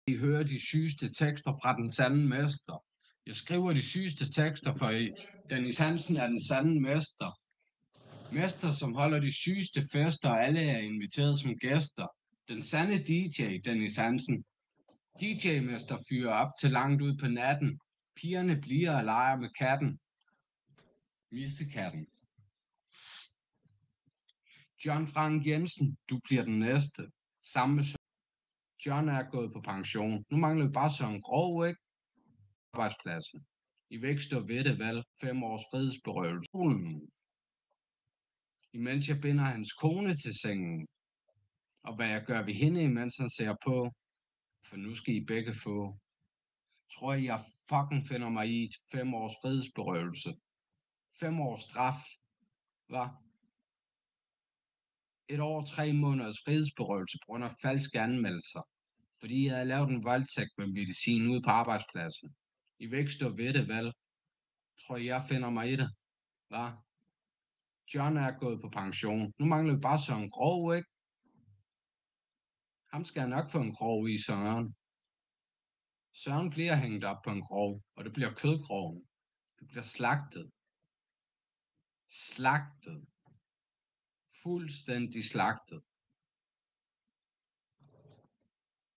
I hører de sygeste tekster fra den sande mester. Jeg skriver de sygeste tekster, for Dennis Hansen er den sande mester. Mester, som holder de sygeste fester, og alle er inviteret som gæster. Den sande DJ, Dennis Hansen. DJ-mester fyrer op til langt ud på natten. Pigerne bliver og leger med katten. Missekatten. John Frank Jensen, du bliver den næste. Sammen med John er gået på pension. Nu mangler vi bare Søren Grov, ikke? Arbejdspladsen. I vil ikke stå ved det, vel? 5 års frihedsberøvelse. Imens jeg binder hans kone til sengen. Og hvad jeg gør ved hende, imens han ser på. For nu skal I begge få. Tror jeg fucking finder mig i 5 års frihedsberøvelse. 5 års straf. Hvad? 1 år og 3 måneders frihedsberøvelse på grund af falske anmeldelser. Fordi jeg havde lavet en voldtægt med medicin ude på arbejdspladsen. I vil ikke stå ved det, vel? Tror jeg finder mig i det. Hvad? John er gået på pension. Nu mangler vi bare Søren Grov, ikke? Ham skal jeg nok få en krog i, Søren. Søren bliver hængt op på en krog, og det bliver kødkrogen. Det bliver slagtet. Slagtet. Fuldstændig slagtet.